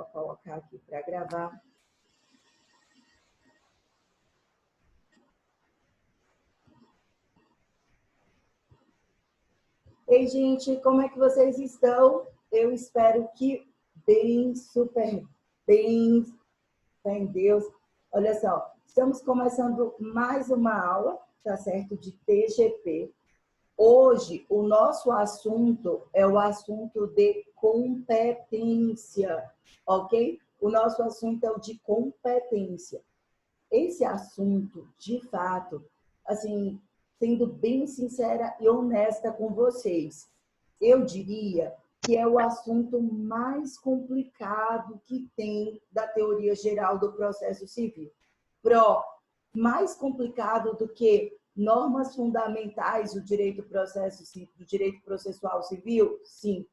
só colocar aqui para gravar. Ei, gente, como é que vocês estão? Eu espero que bem, super bem, fé em Deus. Olha só, estamos começando mais uma aula, tá certo, de TGP. Hoje, o nosso assunto é o assunto de competência, ok? O nosso assunto é o de competência. Esse assunto, de fato, assim, sendo bem sincera e honesta com vocês, eu diria que é o assunto mais complicado que tem da teoria geral do processo civil. Mais complicado do que normas fundamentais do direito processual civil? Sim.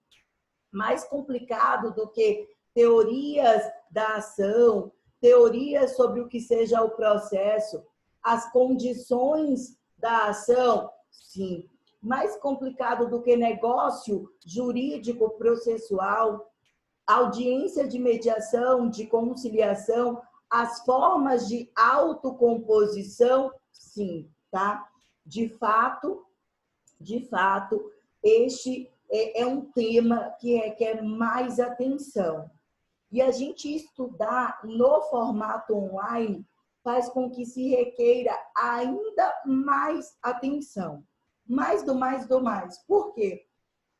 Mais complicado do que teorias da ação, teorias sobre o que seja o processo, as condições da ação? Sim. Mais complicado do que negócio jurídico processual, audiência de mediação, de conciliação, as formas de autocomposição? Sim, tá? De fato, este é um tema que requer mais atenção. E a gente estudar no formato online faz com que se requeira ainda mais atenção. Mais do mais. Por quê?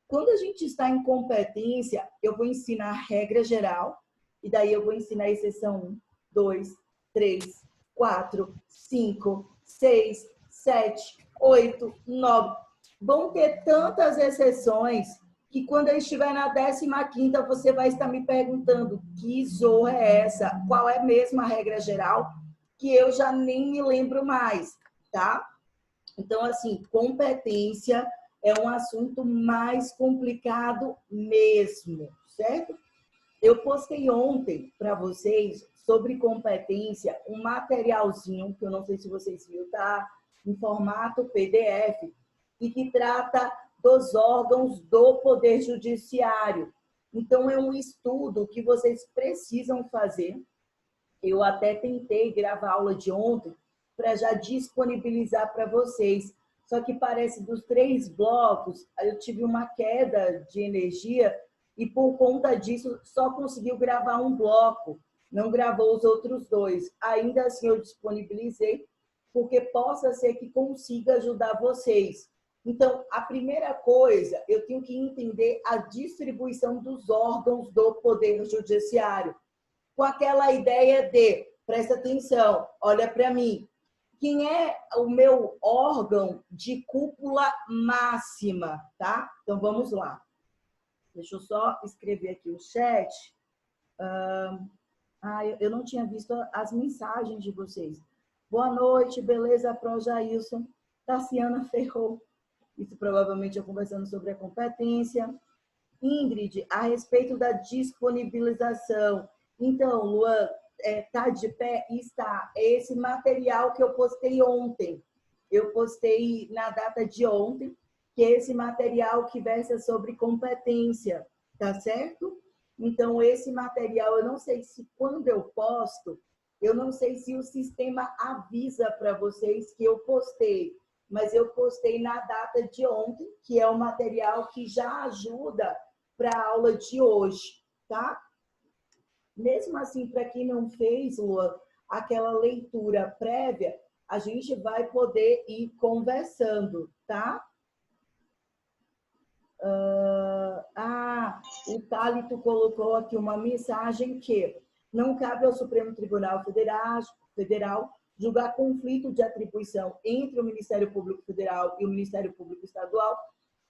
Quando a gente está em competência, eu vou ensinar regra geral, e daí eu vou ensinar a exceção 1, 2, 3, 4, 5, 6, 7, 8, 9. Vão ter tantas exceções que quando eu estiver na 15ª, você vai estar me perguntando que zorra é essa? Qual é mesmo a regra geral? Que eu já nem me lembro mais, tá? Então, assim, competência é um assunto mais complicado mesmo, certo? Eu postei ontem para vocês sobre competência um materialzinho, que eu não sei se vocês viram, tá? Em formato PDF, e que trata dos órgãos do Poder Judiciário. Então, é um estudo que vocês precisam fazer. Eu até tentei gravar a aula de ontem para já disponibilizar para vocês. Só que parece dos 3 blocos, eu tive uma queda de energia e por conta disso só conseguiu gravar um bloco, não gravou os outros 2. Ainda assim eu disponibilizei, porque possa ser que consiga ajudar vocês. Então, a primeira coisa, eu tenho que entender a distribuição dos órgãos do Poder Judiciário, com aquela ideia de, presta atenção, olha para mim, quem é o meu órgão de cúpula máxima, tá? Então, vamos lá. Deixa eu só escrever aqui o chat. Eu não tinha visto as mensagens de vocês. Boa noite, beleza, Pro Jailson. Tassiana Ferrou. Isso provavelmente eu conversando sobre a competência. Ingrid, a respeito da disponibilização. Então, Luan, tá de pé? Está. Esse material que eu postei ontem. Eu postei na data de ontem, que é esse material que versa sobre competência, tá certo? Então, esse material, eu não sei se quando eu posto, eu não sei se o sistema avisa para vocês que eu postei, mas eu postei na data de ontem, que é o material que já ajuda para a aula de hoje, tá? Mesmo assim, para quem não fez, Luan, aquela leitura prévia, a gente vai poder ir conversando, tá? O Tálito colocou aqui uma mensagem que não cabe ao Supremo Tribunal Federal julgar conflito de atribuição entre o Ministério Público Federal e o Ministério Público Estadual,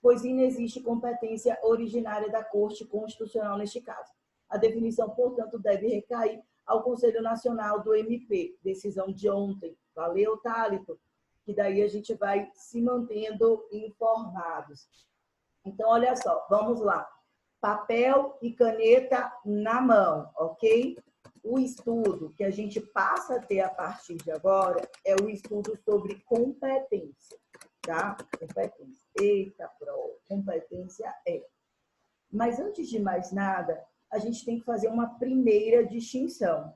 pois inexiste competência originária da Corte Constitucional neste caso. A definição, portanto, deve recair ao Conselho Nacional do MP, decisão de ontem. Valeu, Tálito? Que daí a gente vai se mantendo informados. Então, olha só, vamos lá. Papel e caneta na mão, ok? O estudo que a gente passa a ter a partir de agora é o estudo sobre competência, tá? Competência. Eita, competência é. Mas antes de mais nada, a gente tem que fazer uma primeira distinção.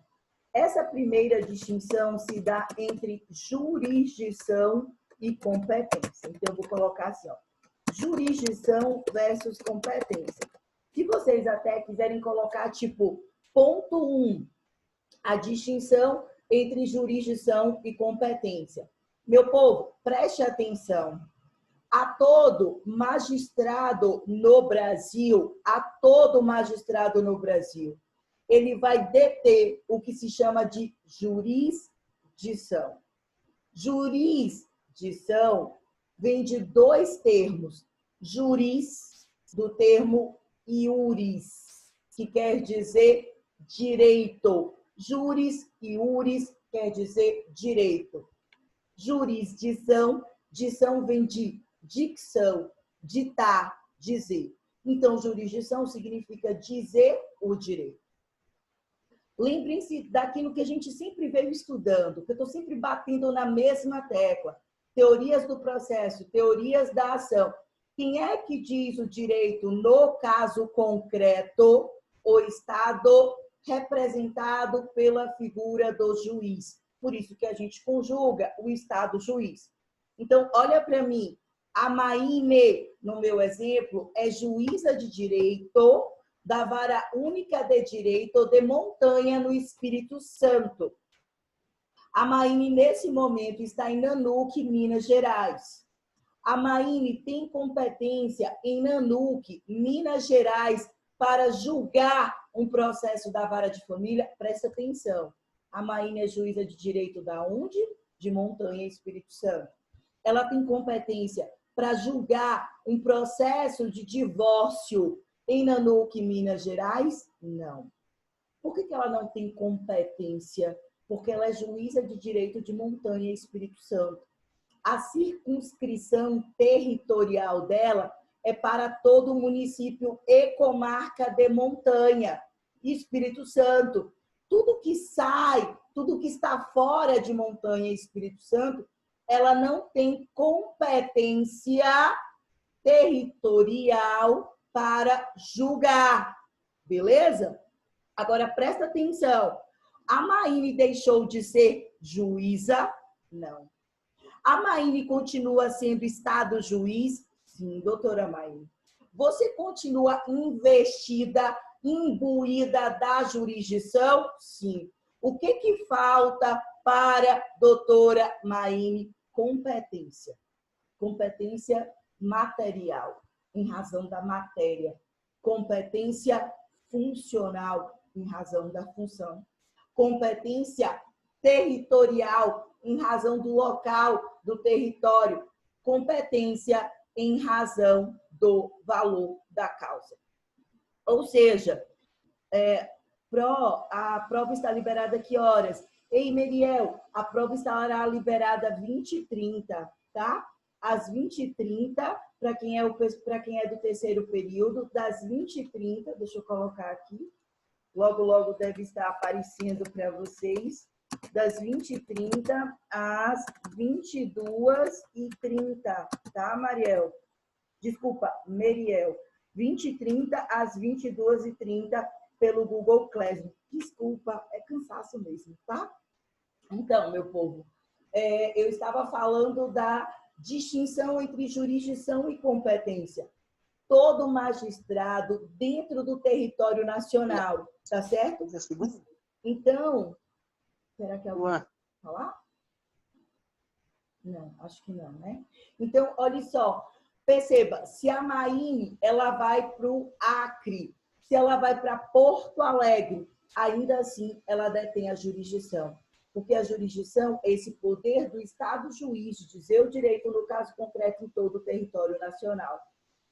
Essa primeira distinção se dá entre jurisdição e competência. Então, eu vou colocar assim, ó, jurisdição versus competência. Se vocês até quiserem colocar, tipo, ponto 1, a distinção entre jurisdição e competência. Meu povo, preste atenção. A todo magistrado no Brasil, ele vai deter o que se chama de jurisdição. Jurisdição vem de dois termos. Juris, do termo iuris, que quer dizer direito. Juris, iuris, quer dizer direito. Jurisdição, dição vem de dicção, ditar, dizer. Então, jurisdição significa dizer o direito. Lembrem-se daquilo que a gente sempre veio estudando, que eu estou sempre batendo na mesma tecla. Teorias do processo, teorias da ação. Quem é que diz o direito no caso concreto? O Estado, representado pela figura do juiz. Por isso que a gente conjuga o Estado juiz. Então, olha para mim. A Maine, no meu exemplo, é juíza de direito da Vara Única de Direito de Montanha, no Espírito Santo. A Maine, nesse momento, está em Nanuque, Minas Gerais. A Maine tem competência em Nanuque, Minas Gerais, para julgar um processo da Vara de Família. Presta atenção. A Maine é juíza de direito da onde? De Montanha, Espírito Santo. Ela tem competência para julgar um processo de divórcio em Nanuque, Minas Gerais? Não. Por que ela não tem competência? Porque ela é juíza de direito de Montanha, Espírito Santo. A circunscrição territorial dela é para todo o município e comarca de Montanha, Espírito Santo. Tudo que sai, tudo que está fora de Montanha e Espírito Santo, ela não tem competência territorial para julgar. Beleza? Agora, presta atenção. A Maine deixou de ser juíza? Não. A Maine continua sendo Estado juiz? Sim, doutora Maine. Você continua investida, imbuída da jurisdição? Sim. O que falta para doutora Maine? Competência. Competência material, em razão da matéria. Competência funcional, em razão da função. Competência territorial, em razão do local, do território. Competência em razão do valor da causa. Ou seja, a prova está liberada a que horas? Ei, Meriel, a prova estará liberada 20h30, tá? Às 20h30, para quem é do terceiro período, das 20h30, deixa eu colocar aqui, logo deve estar aparecendo para vocês, das 20h30 às 22h30, tá, Mariel? Desculpa, Meriel. 20h30 às 22h30 pelo Google Classroom. Desculpa, é cansaço mesmo, tá? Então, meu povo, eu estava falando da distinção entre jurisdição e competência. Todo magistrado dentro do território nacional, tá certo? Então, será que alguém vai falar? Não, acho que não, né? Então, olha só, perceba, se a Maine, ela vai para o Acre, se ela vai para Porto Alegre, ainda assim ela detém a jurisdição. Porque a jurisdição é esse poder do Estado juiz de dizer o direito no caso concreto em todo o território nacional.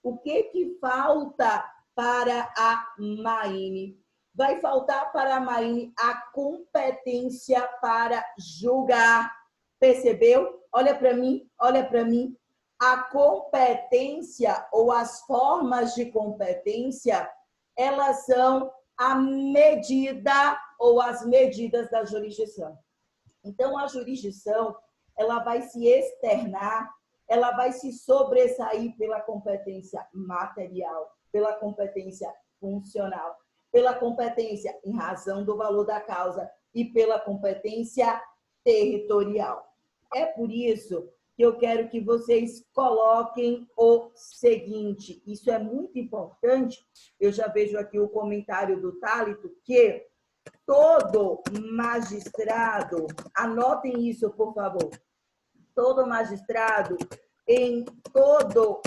O que falta para a Maine? Vai faltar para a Maine a competência para julgar. Percebeu? Olha para mim, olha para mim. A competência ou as formas de competência, elas são a medida ou as medidas da jurisdição. Então, a jurisdição, ela vai se externar, ela vai se sobressair pela competência material, pela competência funcional. pela competência em razão do valor da causa e pela competência territorial. É por isso que eu quero que vocês coloquem o seguinte, isso é muito importante, eu já vejo aqui o comentário do Tálito, que todo magistrado, anotem isso, por favor, todo magistrado em todo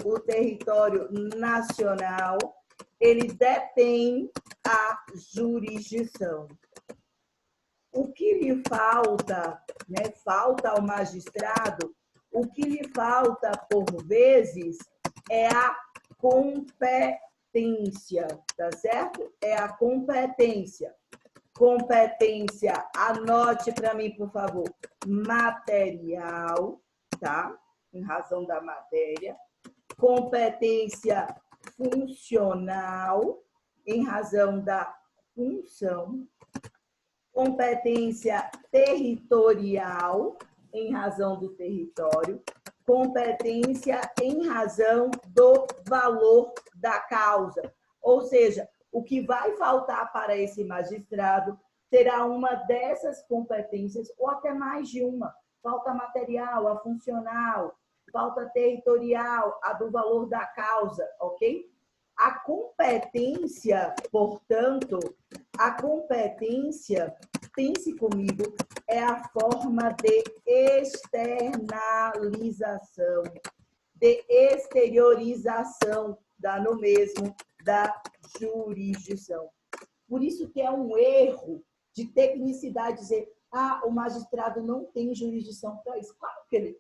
o território nacional, ele detém a jurisdição. O que lhe falta, né? Falta ao magistrado, o que lhe falta, por vezes, é a competência, tá certo? É a competência. Competência, anote para mim, por favor, material, tá? Em razão da matéria. Competência funcional, em razão da função. Competência territorial, em razão do território. Competência em razão do valor da causa. Ou seja, o que vai faltar para esse magistrado será uma dessas competências, ou até mais de uma. Falta material, a funcional, falta territorial, a do valor da causa, ok? A competência, portanto, a competência, pense comigo, é a forma de externalização, de exteriorização, dá no mesmo, da jurisdição. Por isso que é um erro de tecnicidade dizer, o magistrado não tem jurisdição para isso. Claro que ele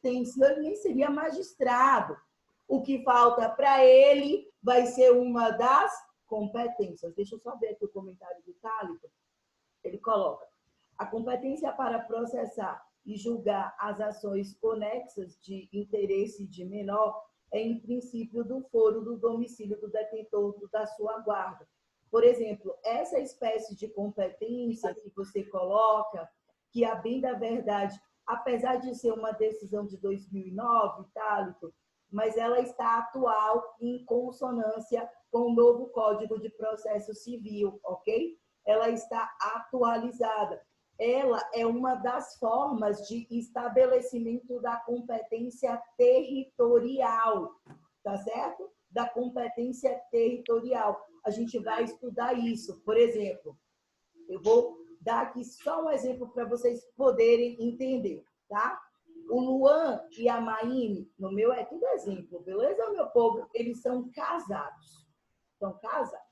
tem, senão ele nem seria magistrado. O que falta para ele vai ser uma das competências. Deixa eu só ver aqui o comentário do Tálito. Ele coloca, a competência para processar e julgar as ações conexas de interesse de menor é, em princípio, do foro do domicílio do detentor da sua guarda. Por exemplo, essa espécie de competência que você coloca, que, a bem da verdade, apesar de ser uma decisão de 2009, Tálito, mas ela está atual em consonância com o novo Código de Processo Civil, ok? Ela está atualizada. Ela é uma das formas de estabelecimento da competência territorial, tá certo? Da competência territorial. A gente vai estudar isso. Por exemplo, eu vou dar aqui só um exemplo para vocês poderem entender, tá? O Luan e a Maíne, no meu é tudo exemplo, beleza, meu povo? Eles são casados. São casados.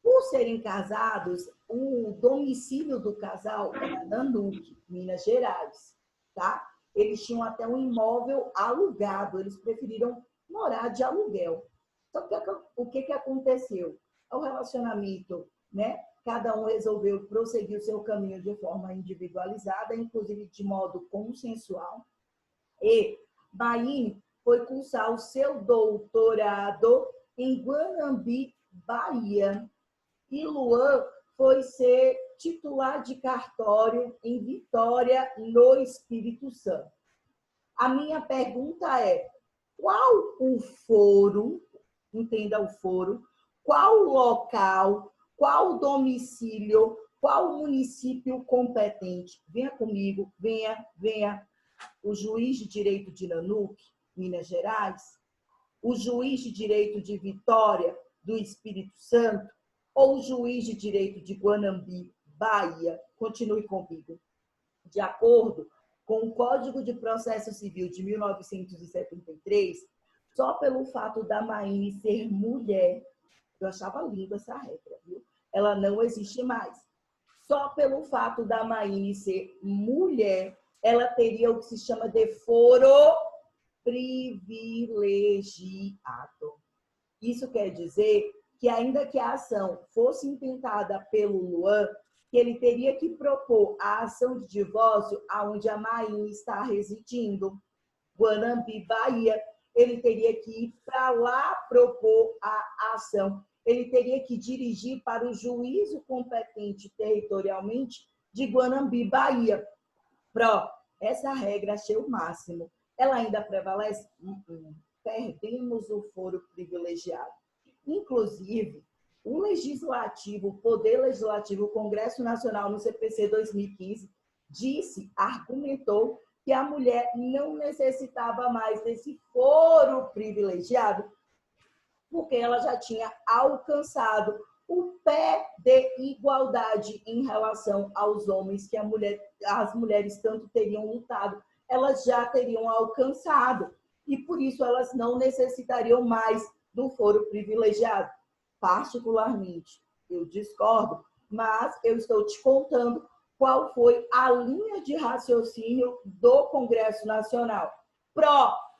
Por serem casados, o domicílio do casal era Nanuque, Minas Gerais, tá? Eles tinham até um imóvel alugado, eles preferiram morar de aluguel. Só que o que aconteceu? O relacionamento, né? Cada um resolveu prosseguir o seu caminho de forma individualizada, inclusive de modo consensual. E Maíne foi cursar o seu doutorado em Guanambi, Bahia. E Luan foi ser titular de cartório em Vitória, no Espírito Santo. A minha pergunta é, qual o foro, entenda o foro, qual o local, qual o domicílio, qual o município competente? Venha comigo, venha. O juiz de direito de Nanuque, Minas Gerais, o juiz de direito de Vitória, do Espírito Santo, ou o juiz de direito de Guanambi, Bahia? Continue comigo. De acordo com o Código de Processo Civil de 1973, só pelo fato da Maíne ser mulher, eu achava linda essa regra, viu? Ela não existe mais. Só pelo fato da Maíne ser mulher, ela teria o que se chama de foro privilegiado. Isso quer dizer que, ainda que a ação fosse intentada pelo Luan, que ele teria que propor a ação de divórcio aonde a Maíne está residindo, Guanambi, Bahia, ele teria que ir para lá propor a ação. Ele teria que dirigir para o juízo competente territorialmente de Guanambi, Bahia. Essa regra achei o máximo. Ela ainda prevalece? perdemos o foro privilegiado. Inclusive, o Legislativo, o Poder Legislativo, o Congresso Nacional no CPC 2015, argumentou que a mulher não necessitava mais desse foro privilegiado, porque ela já tinha alcançado o pé de igualdade em relação aos homens que as mulheres tanto teriam lutado, elas já teriam alcançado. E por isso elas não necessitariam mais do foro privilegiado. Particularmente, eu discordo, mas eu estou te contando qual foi a linha de raciocínio do Congresso Nacional.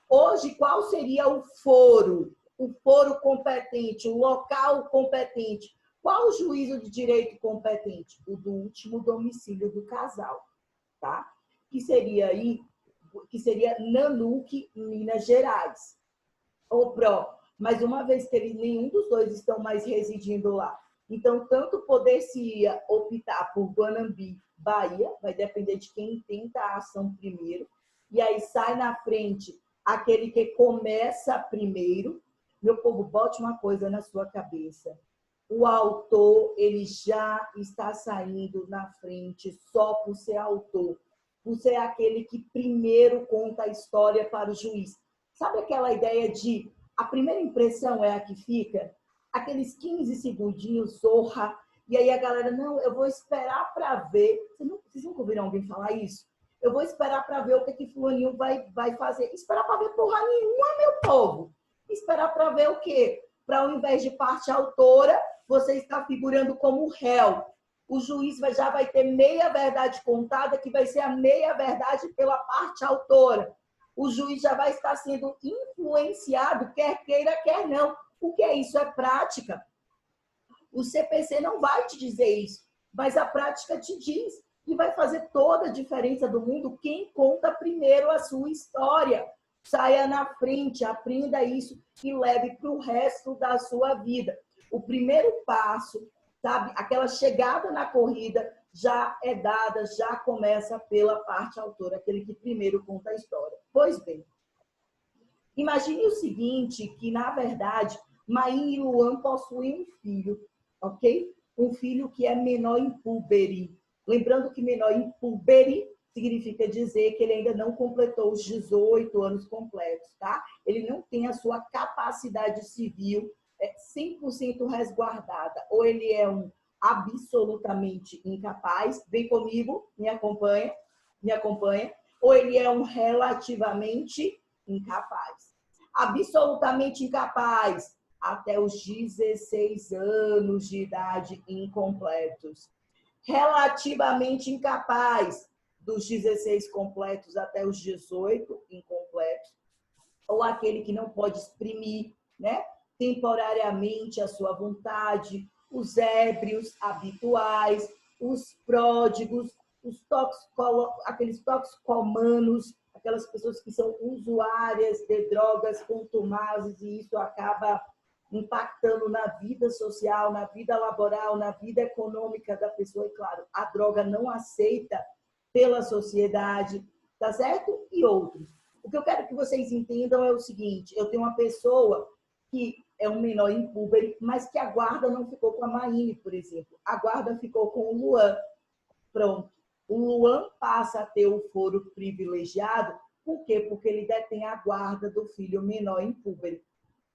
Hoje, qual seria o foro? O foro competente, o local competente. Qual o juízo de direito competente? O do último domicílio do casal, tá? Que seria Nanuque, Minas Gerais. Ou mas uma vez que nenhum dos dois estão mais residindo lá. Então, tanto poder-se-ia optar por Guanambi, Bahia, vai depender de quem tenta a ação primeiro, e aí sai na frente aquele que começa primeiro. Meu povo, bote uma coisa na sua cabeça. O autor, ele já está saindo na frente só por ser autor, por ser aquele que primeiro conta a história para o juiz. Sabe aquela ideia de a primeira impressão é a que fica? Aqueles 15 segundinhos, zorra, e aí a galera, não, eu vou esperar para ver. Vocês nunca ouviram alguém falar isso? Eu vou esperar para ver o que fulaninho vai fazer. Esperar para ver porra nenhuma, meu povo. Esperar para ver o quê? Para, ao invés de parte autora, você está figurando como réu. O juiz já vai ter meia verdade contada, que vai ser a meia verdade pela parte autora. O juiz já vai estar sendo influenciado, quer queira, quer não. O que é isso? É prática. O CPC não vai te dizer isso, mas a prática te diz. E vai fazer toda a diferença do mundo quem conta primeiro a sua história. Saia na frente, aprenda isso e leve para o resto da sua vida. O primeiro passo, sabe? Aquela chegada na corrida já é dada, já começa pela parte autora, aquele que primeiro conta a história. Pois bem, imagine o seguinte, que na verdade, Maine e Luan possuem um filho, ok? Um filho que é menor em púbere. Lembrando que menor em púbere significa dizer que ele ainda não completou os 18 anos completos, tá? Ele não tem a sua capacidade civil 100% resguardada. Ou ele é um absolutamente incapaz, vem comigo, me acompanha, ou ele é um relativamente incapaz. Absolutamente incapaz, até os 16 anos de idade incompletos. Relativamente incapaz, dos 16 completos até os 18 incompletos, ou aquele que não pode exprimir, né, temporariamente a sua vontade, os ébrios habituais, os pródigos, aqueles toxicomanos, aquelas pessoas que são usuárias de drogas contumazes, e isso acaba impactando na vida social, na vida laboral, na vida econômica da pessoa. E, claro, a droga não aceita pela sociedade, tá certo? E outros. O que eu quero que vocês entendam é o seguinte: eu tenho uma pessoa que é um menor em púbere, mas que a guarda não ficou com a Maine, por exemplo. A guarda ficou com o Luan. Pronto. O Luan passa a ter o foro privilegiado. Por quê? Porque ele detém a guarda do filho menor em púbere.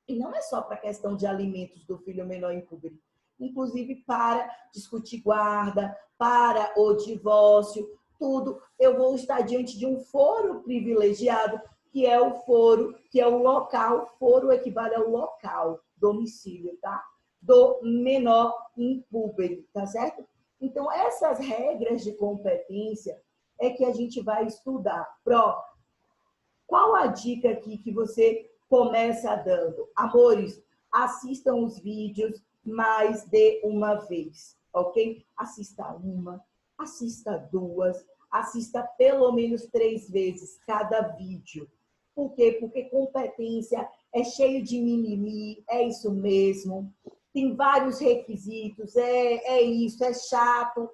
E não é só para a questão de alimentos do filho menor em púbere. Inclusive para discutir guarda, para o divórcio, tudo. Eu vou estar diante de um foro privilegiado, que é o foro, que é o local. Foro equivale ao local, domicílio, tá? Do menor em púbere, tá certo? Então, essas regras de competência é que a gente vai estudar. Qual a dica aqui que você começa dando? Amores, assistam os vídeos mais de uma vez, ok? Assista uma, assista duas, assista pelo menos 3 vezes cada vídeo. Por quê? Porque competência é cheio de mimimi, é isso mesmo. Tem vários requisitos, é isso, é chato,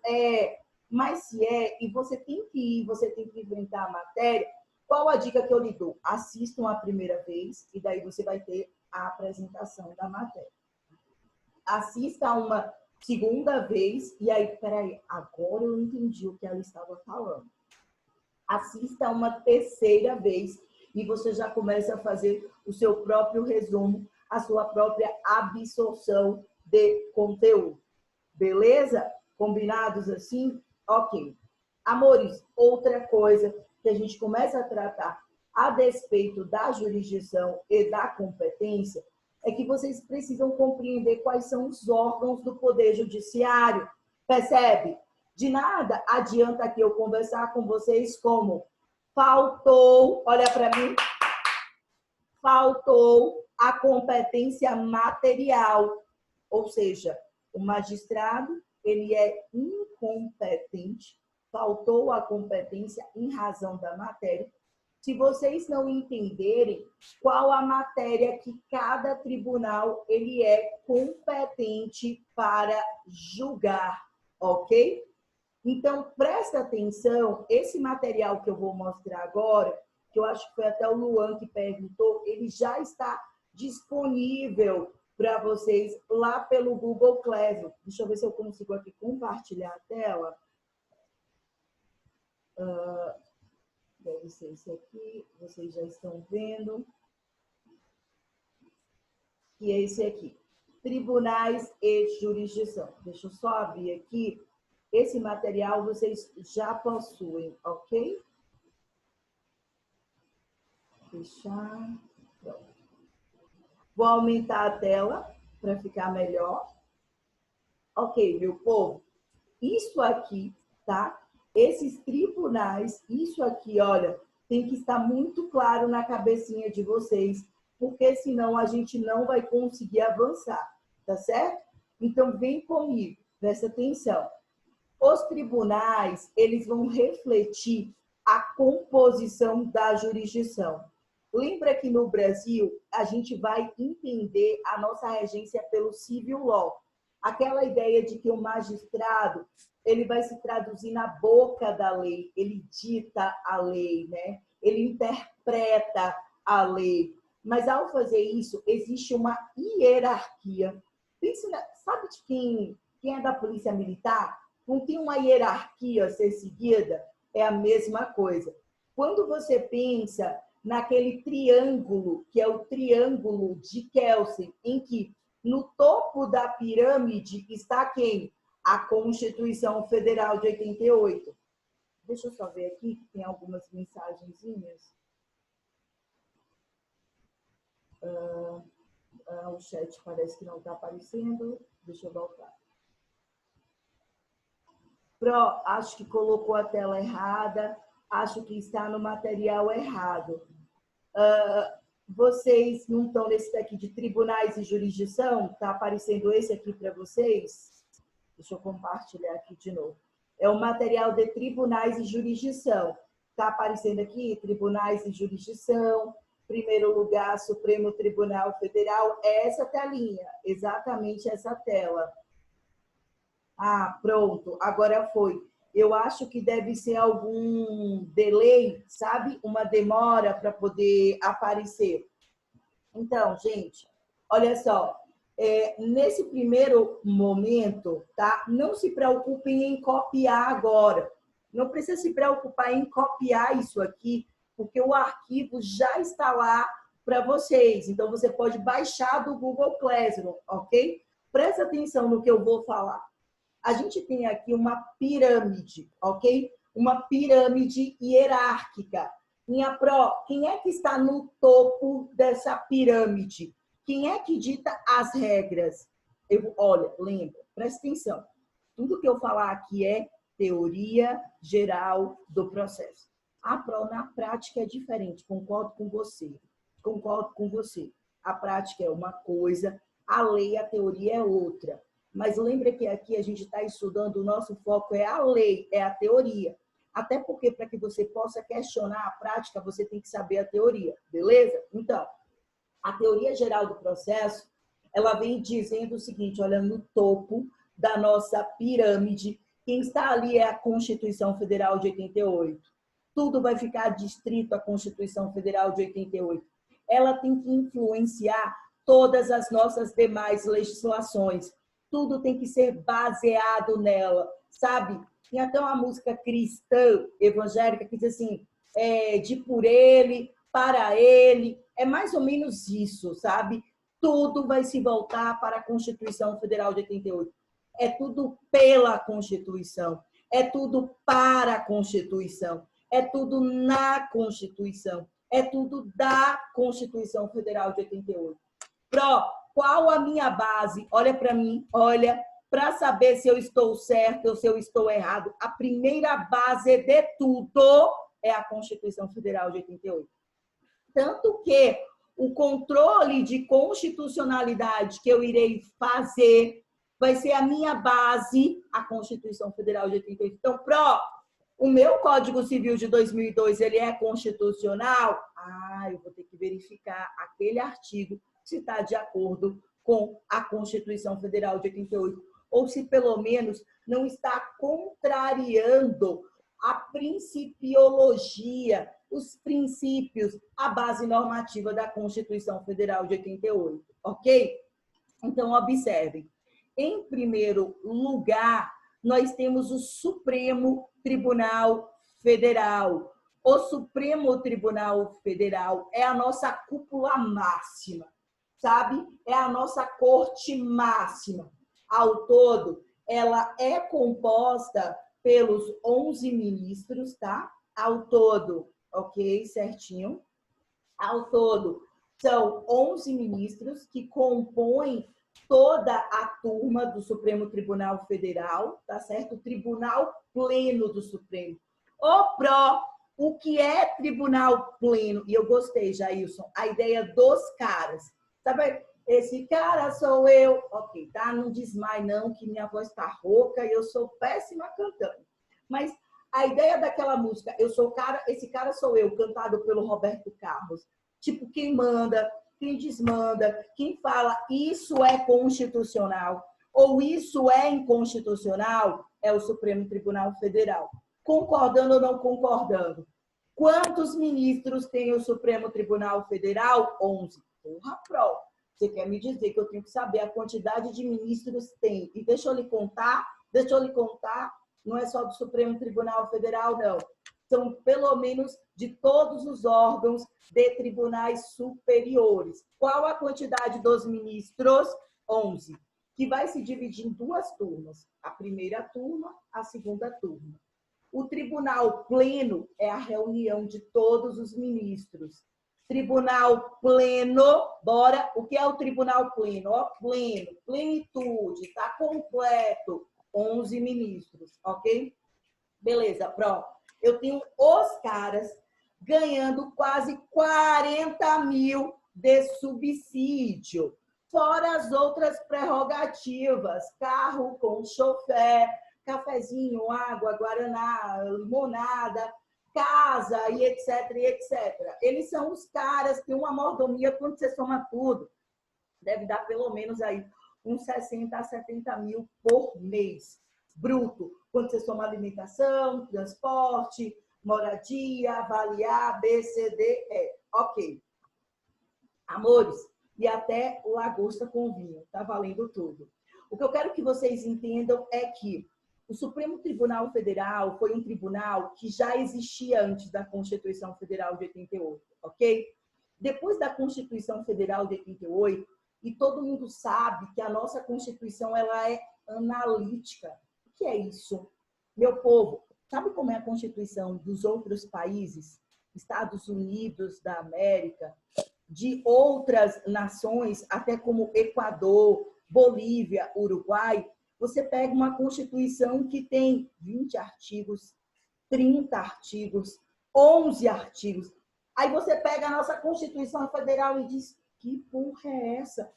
mas se é, e você tem que ir, você tem que enfrentar a matéria, Qual a dica que eu lhe dou? Assistam a primeira vez e daí você vai ter a apresentação da matéria. Assista uma segunda vez e aí, peraí, agora eu entendi o que ela estava falando. Assista uma terceira vez e você já começa a fazer o seu próprio resumo, a sua própria absorção de conteúdo. Beleza? Combinados assim? Ok. Amores, outra coisa que a gente começa a tratar a despeito da jurisdição e da competência é que vocês precisam compreender quais são os órgãos do Poder Judiciário. Percebe? De nada adianta aqui eu conversar com vocês como faltou, olha para mim, faltou a competência material, ou seja, o magistrado, ele é incompetente, faltou a competência em razão da matéria. Se vocês não entenderem qual a matéria que cada tribunal ele é competente para julgar, ok? Então, presta atenção, esse material que eu vou mostrar agora, que eu acho que foi até o Luan que perguntou, ele já está disponível para vocês lá pelo Google Classroom. Deixa eu ver se eu consigo aqui compartilhar a tela. Deve ser esse aqui, vocês já estão vendo. E é esse aqui, Tribunais e Jurisdição. Deixa eu só abrir aqui. Esse material vocês já possuem, ok? Fechar. Pronto. Vou aumentar a tela para ficar melhor. Ok, meu povo. Isso aqui, tá? Esses tribunais, isso aqui, olha, tem que estar muito claro na cabecinha de vocês, porque senão a gente não vai conseguir avançar, tá certo? Então, vem comigo, presta atenção. Os tribunais, eles vão refletir a composição da jurisdição. Lembra que no Brasil, a gente vai entender a nossa regência pelo civil law. Aquela ideia de que o magistrado, ele vai se traduzir na boca da lei, ele dita a lei, né? Ele interpreta a lei. Mas ao fazer isso, existe uma hierarquia. Sabe de quem é da polícia militar? Não tem uma hierarquia a ser seguida? É a mesma coisa. Quando você pensa naquele triângulo, que é o triângulo de Kelsen, em que no topo da pirâmide está quem? A Constituição Federal de 88. Deixa eu só ver aqui, que tem algumas mensagenzinhas. O chat parece que não está aparecendo. Deixa eu voltar. Pro, acho que colocou a tela errada, acho que está no material errado. Vocês não estão nesse daqui de tribunais e jurisdição? Está aparecendo esse aqui para vocês? Deixa eu compartilhar aqui de novo. É o material de tribunais e jurisdição. Está aparecendo aqui, tribunais e jurisdição, primeiro lugar, Supremo Tribunal Federal. É essa telinha, exatamente essa tela. Ah, pronto, agora foi. Eu acho que deve ser algum delay, sabe? Uma demora para poder aparecer. Então, gente, olha só. Nesse primeiro momento, tá? Não se preocupem em copiar agora. Não precisa se preocupar em copiar isso aqui, porque o arquivo já está lá para vocês. Então, você pode baixar do Google Classroom, ok? Presta atenção no que eu vou falar. A gente tem aqui uma pirâmide, ok? Uma pirâmide hierárquica. Minha pró, quem é que está no topo dessa pirâmide? Quem é que dita as regras? Olha, lembra, presta atenção. Tudo que eu falar aqui é teoria geral do processo. A pró, na prática, é diferente. Concordo com você. Concordo com você. A prática é uma coisa, a lei, a teoria é outra. Mas lembra que aqui a gente está estudando, o nosso foco é a lei, é a teoria. Até porque, para que você possa questionar a prática, você tem que saber a teoria, beleza? Então, a teoria geral do processo, ela vem dizendo o seguinte, olha, no topo da nossa pirâmide, quem está ali é a Constituição Federal de 88. tudo vai ficar distrito à Constituição Federal de 88. Ela tem que influenciar todas as nossas demais legislações. Tudo tem que ser baseado nela, sabe? Tem até uma música cristã evangélica que diz assim, de por ele, para ele. É mais ou menos isso, sabe? Tudo vai se voltar para a Constituição Federal de 88. É tudo pela Constituição. É tudo para a Constituição. É tudo na Constituição. É tudo da Constituição Federal de 88. Qual a minha base? Olha para mim, olha, para saber se eu estou certo ou se eu estou errado. A primeira base de tudo é a Constituição Federal de 88. Tanto que o controle de constitucionalidade que eu irei fazer vai ser a minha base, a Constituição Federal de 88. Então, o meu Código Civil de 2002, ele é constitucional? Eu vou ter que verificar aquele artigo se está de acordo com a Constituição Federal de 88, ou se pelo menos não está contrariando a principiologia, os princípios, a base normativa da Constituição Federal de 88, ok? Então, observem. Em primeiro lugar, nós temos o Supremo Tribunal Federal. O Supremo Tribunal Federal é a nossa cúpula máxima, sabe? É a nossa corte máxima. Ao todo, ela é composta pelos 11 ministros, tá? Ao todo, ok? Certinho. Ao todo, são 11 ministros que compõem toda a turma do Supremo Tribunal Federal, tá certo? O Tribunal Pleno do Supremo. O que é Tribunal Pleno? E eu gostei, Jailson, a ideia dos caras. Sabe, esse cara sou eu. Ok, tá? Não desmaie não, que minha voz tá rouca e eu sou péssima cantando. Mas a ideia daquela música, eu sou o cara, esse cara sou eu, cantado pelo Roberto Carlos. Tipo, quem manda, quem desmanda, quem fala isso é constitucional ou isso é inconstitucional é o Supremo Tribunal Federal. Concordando ou não concordando? Quantos ministros tem o Supremo Tribunal Federal? 11. Porra, você quer me dizer que eu tenho que saber a quantidade de ministros tem? E deixa eu lhe contar, não é só do Supremo Tribunal Federal, não. São pelo menos de todos os órgãos de tribunais superiores. Qual a quantidade dos ministros? 11, que vai se dividir em duas turmas. A primeira turma, a segunda turma. O Tribunal Pleno é a reunião de todos os ministros. Tribunal Pleno, bora. O que é o Tribunal Pleno? Pleno, plenitude, está completo. 11 ministros, ok? Beleza, eu tenho os caras ganhando quase 40 mil de subsídio, fora as outras prerrogativas, carro com chofer, cafezinho, água, guaraná, limonada, casa e etc, e etc. Eles são os caras, tem uma mordomia, quando você soma tudo, deve dar pelo menos aí uns 60 a 70 mil por mês, bruto, quando você soma alimentação, transporte, moradia, avaliar, B, C, D, E. Ok. Amores, e até lagosta com vinho, tá valendo tudo. O que eu quero que vocês entendam é que o Supremo Tribunal Federal foi um tribunal que já existia antes da Constituição Federal de 88, ok? Depois da Constituição Federal de 88, e todo mundo sabe que a nossa Constituição ela é analítica. O que é isso? Meu povo, sabe como é a Constituição dos outros países? Estados Unidos da América, de outras nações, até como Equador, Bolívia, Uruguai, você pega uma Constituição que tem 20 artigos, 30 artigos, 11 artigos. Aí você pega a nossa Constituição Federal e diz, que porra é essa?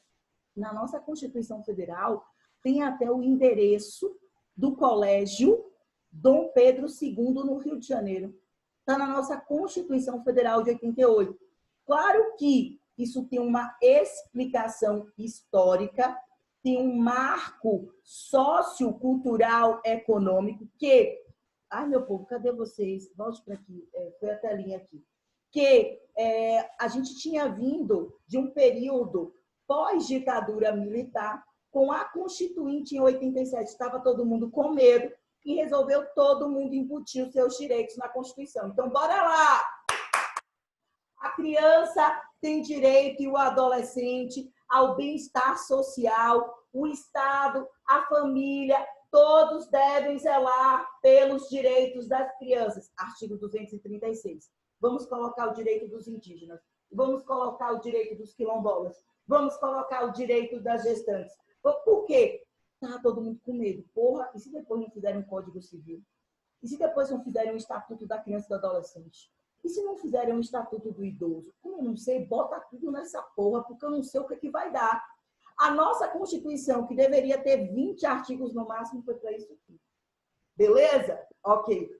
Na nossa Constituição Federal tem até o endereço do Colégio Dom Pedro II no Rio de Janeiro. Está na nossa Constituição Federal de 88. Claro que isso tem uma explicação histórica, tem um marco sociocultural econômico que Ai, meu povo, cadê vocês? Volte para aqui. Foi a telinha aqui. Que a gente tinha vindo de um período pós-ditadura militar, com a Constituinte em 87. Estava todo mundo com medo e resolveu todo mundo embutir os seus direitos na Constituição. Então, bora lá! A criança tem direito, e o adolescente, ao bem-estar social, o Estado, a família, todos devem zelar pelos direitos das crianças. Artigo 236. Vamos colocar o direito dos indígenas, vamos colocar o direito dos quilombolas, vamos colocar o direito das gestantes. Por quê? Tá todo mundo com medo. Porra, e se depois não fizerem um Código Civil? E se depois não fizerem um Estatuto da Criança e do Adolescente? E se não fizerem um Estatuto do Idoso? Como eu não sei, bota tudo nessa porra, porque eu não sei o que vai dar. A nossa Constituição, que deveria ter 20 artigos no máximo, foi para isso aqui. Beleza? Ok.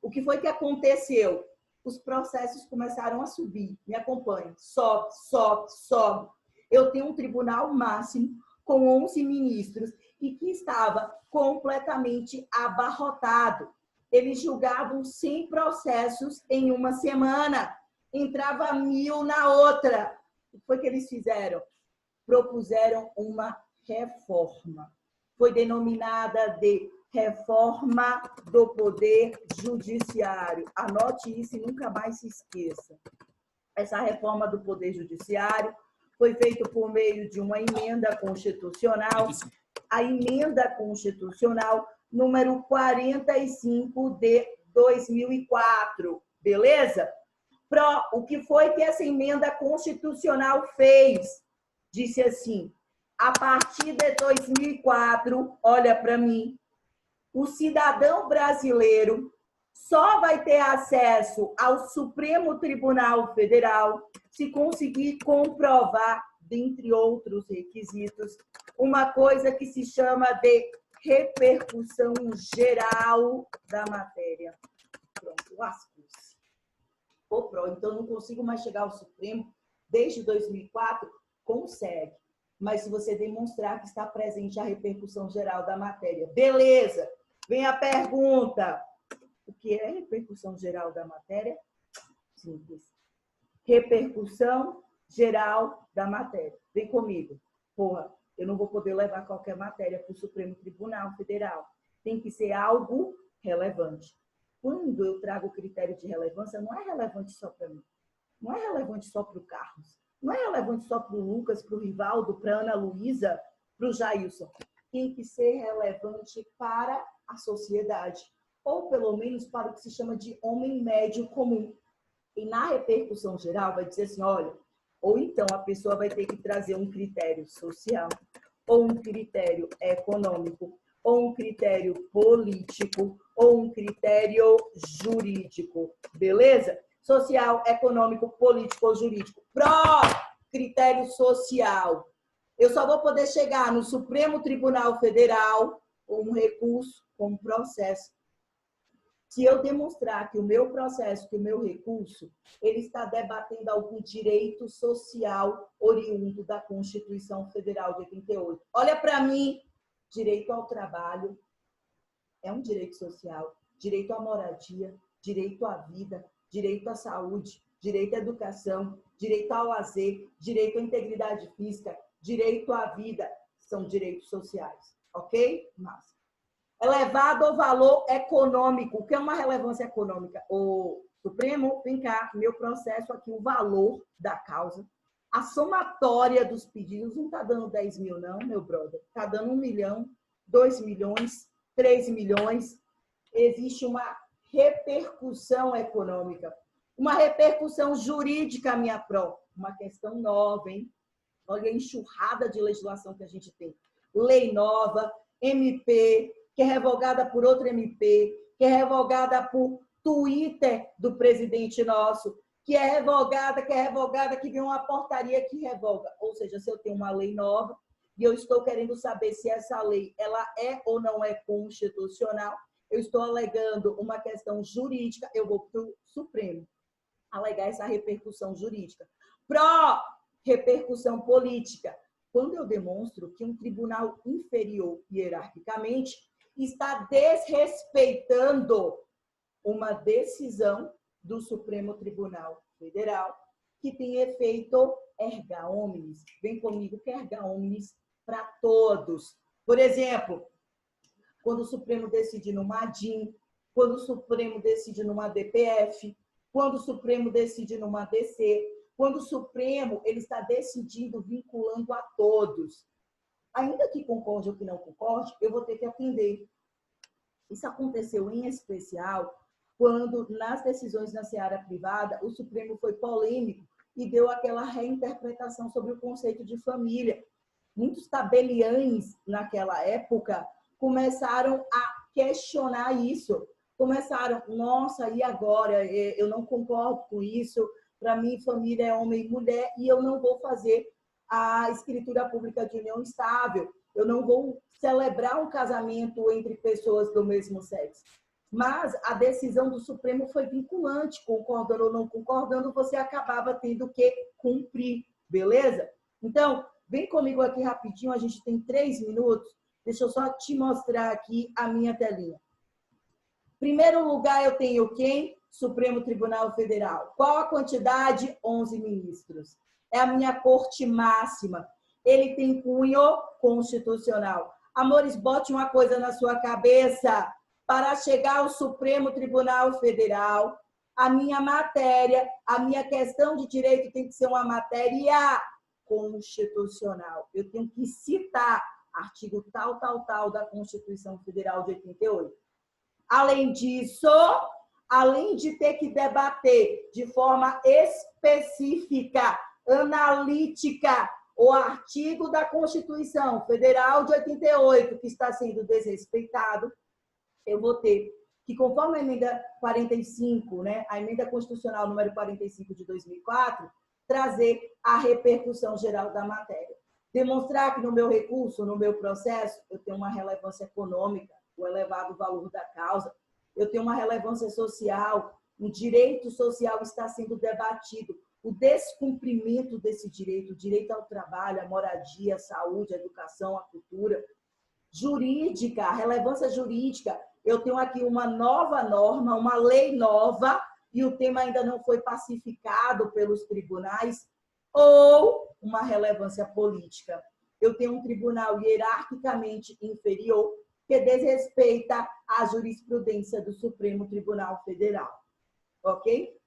O que foi que aconteceu? Os processos começaram a subir. Me acompanhe. Sobe, sobe, sobe. Eu tenho um tribunal máximo com 11 ministros e que estava completamente abarrotado. Eles julgavam 100 processos em uma semana. Entrava 1000 na outra. O que foi que eles fizeram? Propuseram uma reforma. Foi denominada de Reforma do Poder Judiciário. Anote isso e nunca mais se esqueça. Essa reforma do Poder Judiciário foi feita por meio de uma emenda constitucional, a emenda constitucional número 45 de 2004, beleza? O que foi que essa emenda constitucional fez? Disse assim, a partir de 2004, olha para mim, o cidadão brasileiro só vai ter acesso ao Supremo Tribunal Federal se conseguir comprovar, dentre outros requisitos, uma coisa que se chama de repercussão geral da matéria. Pronto, lascou-se. Então, não consigo mais chegar ao Supremo desde 2004? Consegue. Mas se você demonstrar que está presente a repercussão geral da matéria. Beleza. Vem a pergunta. O que é repercussão geral da matéria? Simples. Repercussão geral da matéria. Vem comigo. Porra, eu não vou poder levar qualquer matéria para o Supremo Tribunal Federal. Tem que ser algo relevante. Quando eu trago o critério de relevância, não é relevante só para mim. Não é relevante só para o Carlos. Não é relevante só para o Lucas, para o Rivaldo, para a Ana Luísa, para o Jailson. Tem que ser relevante para a sociedade. Ou, pelo menos, para o que se chama de homem médio comum. E na repercussão geral vai dizer assim, olha, ou então a pessoa vai ter que trazer um critério social, ou um critério econômico, ou um critério político, ou um critério jurídico. Beleza? Social, econômico, político ou jurídico. Critério social. Eu só vou poder chegar no Supremo Tribunal Federal com um recurso, com um processo. Se eu demonstrar que o meu processo, que o meu recurso, ele está debatendo algum direito social oriundo da Constituição Federal de 88. Olha para mim, direito ao trabalho é um direito social, direito à moradia, direito à vida, direito à saúde, direito à educação, direito ao lazer, direito à integridade física, direito à vida, são direitos sociais, ok? Massa. Elevado ao valor econômico. O que é uma relevância econômica? O Supremo, vem cá, meu processo aqui, o valor da causa, a somatória dos pedidos não está dando 10 mil, não, meu brother. Está dando 1 milhão, 2 milhões, 3 milhões. Existe uma repercussão econômica. Uma repercussão jurídica, minha pró. Uma questão nova, hein? Olha a enxurrada de legislação que a gente tem. Lei nova, MP, que é revogada por outro MP, que é revogada por Twitter do presidente nosso, que é revogada, que vem uma portaria que revoga. Ou seja, se eu tenho uma lei nova e eu estou querendo saber se essa lei ela é ou não é constitucional, eu estou alegando uma questão jurídica, eu vou para o Supremo alegar essa repercussão jurídica. Repercussão política. Quando eu demonstro que um tribunal inferior hierarquicamente está desrespeitando uma decisão do Supremo Tribunal Federal que tem efeito erga omnes. Vem comigo que é erga omnes para todos. Por exemplo, quando o Supremo decide numa ADIM, quando o Supremo decide numa DPF, quando o Supremo decide numa DC, quando o Supremo ele está decidindo, vinculando a todos. Ainda que concorde ou que não concorde, eu vou ter que atender. Isso aconteceu em especial quando, nas decisões na seara privada, o Supremo foi polêmico e deu aquela reinterpretação sobre o conceito de família. Muitos tabeliães, naquela época, começaram a questionar isso. Começaram, nossa, e agora? Eu não concordo com isso. Para mim, família é homem e mulher e eu não vou fazer a escritura pública de união estável. Eu não vou celebrar um casamento entre pessoas do mesmo sexo. Mas a decisão do Supremo foi vinculante, concordando ou não concordando, você acabava tendo que cumprir, beleza? Então, vem comigo aqui rapidinho, a gente tem 3 minutos. Deixa eu só te mostrar aqui a minha telinha. Primeiro lugar, eu tenho quem? Supremo Tribunal Federal. Qual a quantidade? 11 ministros. É a minha corte máxima. Ele tem cunho constitucional. Amores, bote uma coisa na sua cabeça. Para chegar ao Supremo Tribunal Federal, a minha matéria, a minha questão de direito tem que ser uma matéria constitucional. Eu tenho que citar artigo tal, tal, tal da Constituição Federal de 88. Além disso, além de ter que debater de forma específica, analítica, o artigo da Constituição Federal de 88, que está sendo desrespeitado, eu vou ter que, conforme a emenda 45, né, a emenda constitucional número 45 de 2004, trazer a repercussão geral da matéria. Demonstrar que no meu recurso, no meu processo, eu tenho uma relevância econômica, o elevado valor da causa, eu tenho uma relevância social, um direito social está sendo debatido, o descumprimento desse direito, o direito ao trabalho, à moradia, à saúde, à educação, à cultura, jurídica, relevância jurídica. Eu tenho aqui uma nova norma, uma lei nova, e o tema ainda não foi pacificado pelos tribunais, ou uma relevância política. Eu tenho um tribunal hierarquicamente inferior que desrespeita a jurisprudência do Supremo Tribunal Federal. Ok?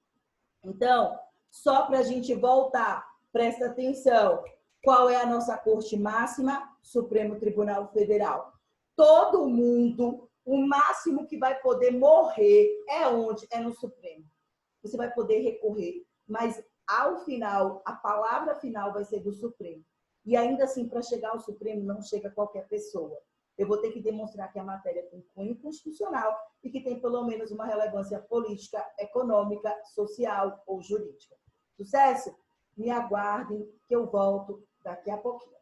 Então, só para a gente voltar, presta atenção. Qual é a nossa corte máxima? Supremo Tribunal Federal. Todo mundo, o máximo que vai poder morrer é onde? É no Supremo. Você vai poder recorrer, mas ao final, a palavra final vai ser do Supremo. E ainda assim, para chegar ao Supremo, não chega qualquer pessoa. Eu vou ter que demonstrar que a matéria tem cunho constitucional e que tem pelo menos uma relevância política, econômica, social ou jurídica. Sucesso? Me aguardem que eu volto daqui a pouquinho.